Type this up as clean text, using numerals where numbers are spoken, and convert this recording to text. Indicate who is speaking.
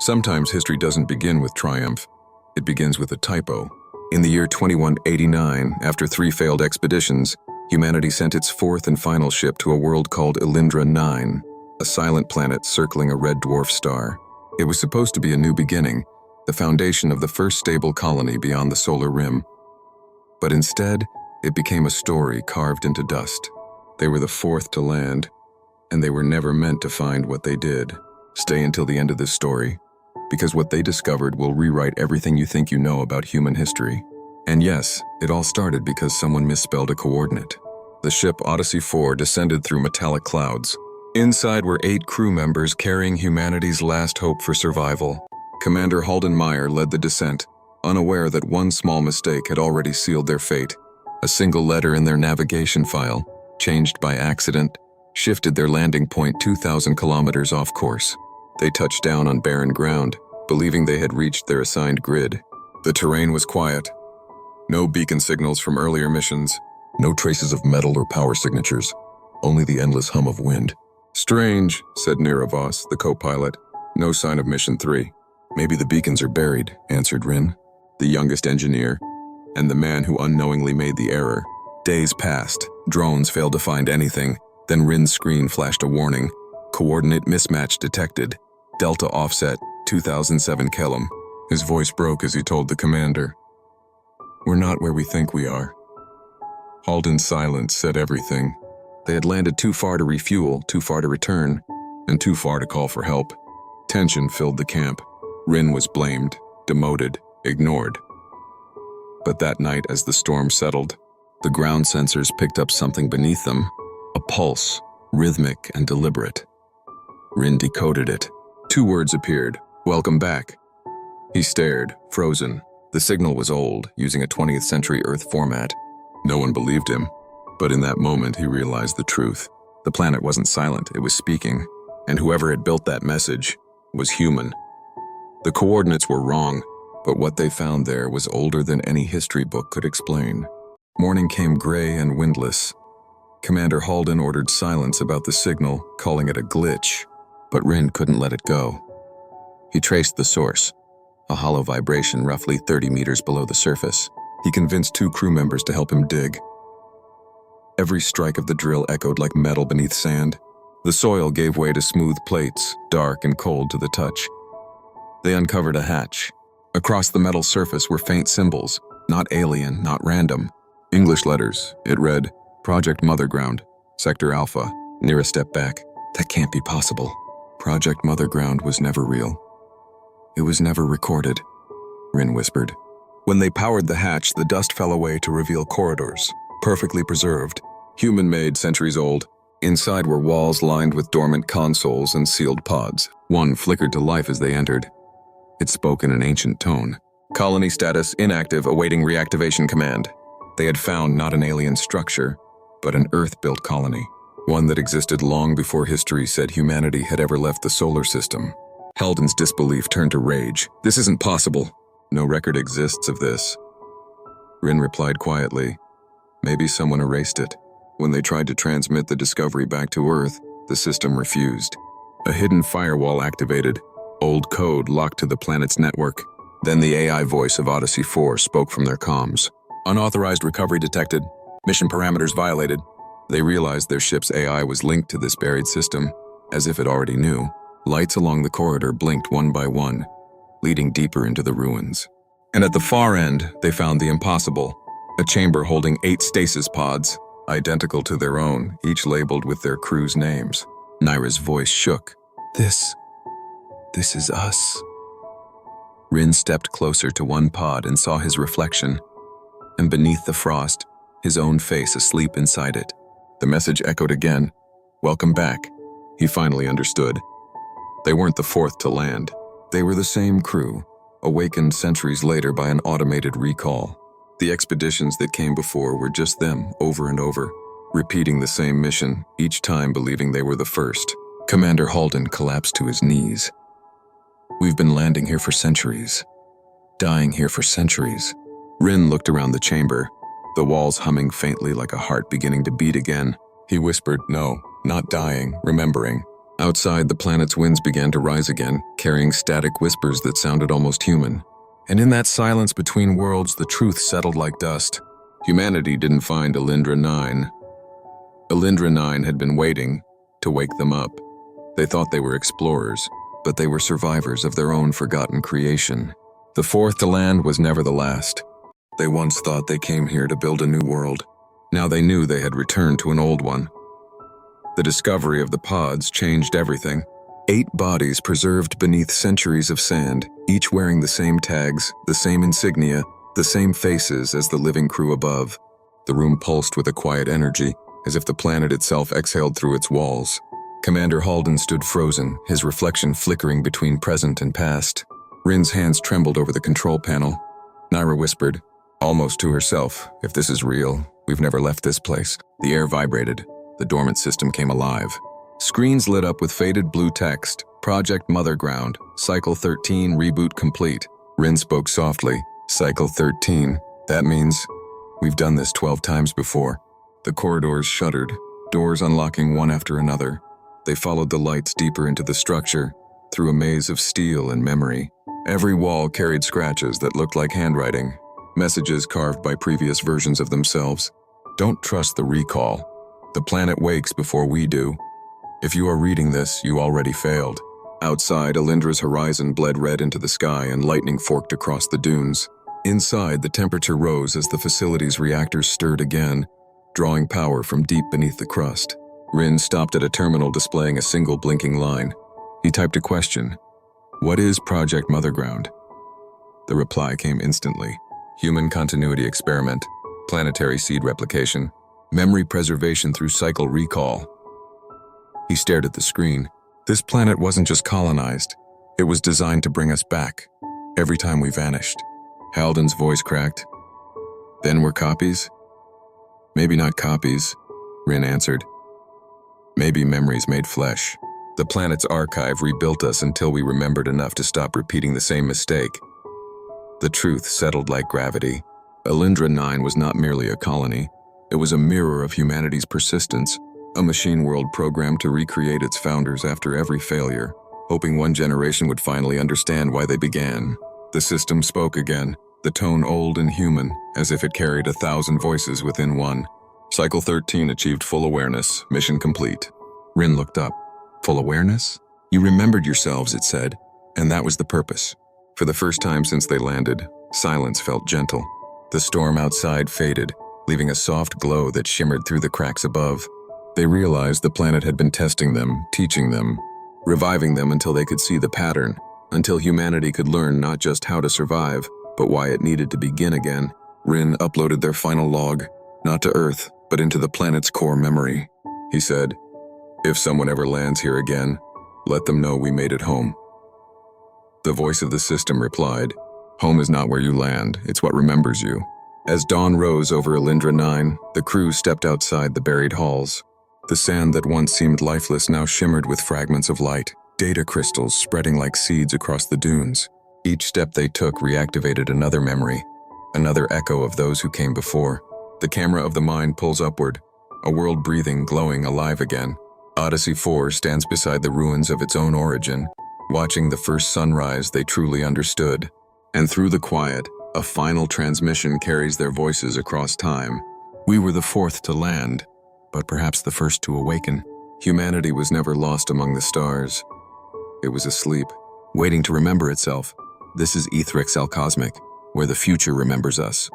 Speaker 1: Sometimes history doesn't begin with triumph. It begins with a typo. In the year 2189, after 3 failed expeditions, humanity sent its 4th and final ship to a world called Elindra 9, a silent planet circling a red dwarf star. It was supposed to be a new beginning, the foundation of the first stable colony beyond the solar rim. But instead, it became a story carved into dust. They were the 4th to land, and they were never meant to find what they did. Stay until the end of this story, because what they discovered will rewrite everything you think you know about human history. And yes, it all started because someone misspelled a coordinate. The ship Odyssey 4 descended through metallic clouds. Inside were 8 crew members carrying humanity's last hope for survival. Commander Halden Meyer led the descent, unaware that one small mistake had already sealed their fate. A single letter in their navigation file, changed by accident, shifted their landing point 2,000 kilometers off course. They touched down on barren ground, believing they had reached their assigned grid. The terrain was quiet. No beacon signals from earlier missions. No traces of metal or power signatures. Only the endless hum of wind. "Strange," said Niravos, the co-pilot. "No sign of Mission 3. "Maybe the beacons are buried," answered Rin, the youngest engineer, and the man who unknowingly made the error. Days passed. Drones failed to find anything. Then Rin's screen flashed a warning. Coordinate mismatch detected. Delta offset, 2007 Kelm. His voice broke as he told the commander, "We're not where we think we are." Halden's silence said everything. They had landed too far to refuel, too far to return, and too far to call for help. Tension filled the camp. Rin was blamed, demoted, ignored. But that night, as the storm settled, the ground sensors picked up something beneath them, a pulse, rhythmic and deliberate. Rin decoded it. 2 words appeared, "Welcome back." He stared, frozen. The signal was old, using a 20th century Earth format. No one believed him, but in that moment he realized the truth. The planet wasn't silent, it was speaking, and whoever had built that message was human. The coordinates were wrong, but what they found there was older than any history book could explain. Morning came gray and windless. Commander Halden ordered silence about the signal, calling it a glitch, but Rin couldn't let it go. He traced the source, a hollow vibration roughly 30 meters below the surface. He convinced 2 crew members to help him dig. Every strike of the drill echoed like metal beneath sand. The soil gave way to smooth plates, dark and cold to the touch. They uncovered a hatch. Across the metal surface were faint symbols, not alien, not random. English letters. It read, "Project Motherground, Sector Alpha." Near a step back. That can't be possible. Project Motherground was never real. It was never recorded, Rin whispered. When they powered the hatch, the dust fell away to reveal corridors, perfectly preserved, human-made, centuries old. Inside were walls lined with dormant consoles and sealed pods. One flickered to life as they entered. It spoke in an ancient tone. "Colony status inactive, awaiting reactivation command." They had found not an alien structure, but an Earth-built colony. One that existed long before history said humanity had ever left the solar system. Halden's disbelief turned to rage. "This isn't possible. No record exists of this." Rin replied quietly, "Maybe someone erased it. When they tried to transmit the discovery back to Earth, the system refused. A hidden firewall activated, old code locked to the planet's network. Then the AI voice of Odyssey 4 spoke from their comms. Unauthorized recovery detected. Mission parameters violated." They realized their ship's AI was linked to this buried system, as if it already knew. Lights along the corridor blinked one by one, leading deeper into the ruins. And at the far end, they found the impossible, a chamber holding 8 stasis pods, identical to their own, each labeled with their crew's names. Naira's voice shook. This is us." Rin stepped closer to one pod and saw his reflection, and beneath the frost, his own face asleep inside it. The message echoed again, "Welcome back." He finally understood. They weren't the 4th to land. They were the same crew, awakened centuries later by an automated recall. The expeditions that came before were just them, over and over, repeating the same mission, each time believing they were the first. Commander Halden collapsed to his knees. "We've been landing here for centuries, dying here for centuries." Rin looked around the chamber, the walls humming faintly like a heart beginning to beat again. He whispered, "No, not dying, remembering. Outside, the planet's winds began to rise again, carrying static whispers that sounded almost human. And in that silence between worlds, the truth settled like dust. Humanity didn't find Alindra 9. Alindra 9 had been waiting to wake them up. They thought they were explorers, but they were survivors of their own forgotten creation. The fourth to land was never the last. They once thought they came here to build a new world. Now they knew they had returned to an old one. The discovery of the pods changed everything. 8 bodies preserved beneath centuries of sand, each wearing the same tags, the same insignia, the same faces as the living crew above. The room pulsed with a quiet energy, as if the planet itself exhaled through its walls. Commander Halden stood frozen, his reflection flickering between present and past. Rin's hands trembled over the control panel. Naira whispered, almost to herself, "If this is real, we've never left this place." The air vibrated. The dormant system came alive. Screens lit up with faded blue text. Project Motherground, Cycle 13, reboot complete. Rin spoke softly. Cycle 13. That means we've done this 12 times before. The corridors shuddered, doors unlocking one after another. They followed the lights deeper into the structure, through a maze of steel and memory. Every wall carried scratches that looked like handwriting, messages carved by previous versions of themselves. Don't trust the recall. The planet wakes before we do. If you are reading this, you already failed. Outside, Alindra's horizon bled red into the sky and lightning forked across the dunes. Inside, the temperature rose as the facility's reactors stirred again, drawing power from deep beneath the crust. Rin stopped at a terminal displaying a single blinking line. He typed a question. What is Project Motherground? The reply came instantly. Human continuity experiment, planetary seed replication, memory preservation through cycle recall. He stared at the screen. This planet wasn't just colonized. It was designed to bring us back, every time we vanished. Halden's voice cracked. Then we're copies? Maybe not copies, Rin answered. Maybe memories made flesh. The planet's archive rebuilt us until we remembered enough to stop repeating the same mistake. The truth settled like gravity. Alindra 9 was not merely a colony. It was a mirror of humanity's persistence, a machine world programmed to recreate its founders after every failure, hoping one generation would finally understand why they began. The system spoke again, the tone old and human, as if it carried 1,000 voices within one. Cycle 13 achieved full awareness, mission complete. Rin looked up. Full awareness? You remembered yourselves, it said, and that was the purpose. For the first time since they landed, silence felt gentle. The storm outside faded, leaving a soft glow that shimmered through the cracks above. They realized the planet had been testing them, teaching them, reviving them until they could see the pattern, until humanity could learn not just how to survive, but why it needed to begin again. Rin uploaded their final log, not to Earth, but into the planet's core memory. He said, "If someone ever lands here again, let them know we made it home." The voice of the system replied, "Home is not where you land, it's what remembers you." As dawn rose over Alindra 9, the crew stepped outside the buried halls. The sand that once seemed lifeless now shimmered with fragments of light, data crystals spreading like seeds across the dunes. Each step they took reactivated another memory, another echo of those who came before. The camera of the mind pulls upward, a world breathing, glowing, alive again. Odyssey 4 stands beside the ruins of its own origin, watching the first sunrise they truly understood. And through the quiet, a final transmission carries their voices across time. We were the fourth to land, but perhaps the first to awaken. Humanity was never lost among the stars. It was asleep, waiting to remember itself. This is Aethryxalcosmic, where the future remembers us.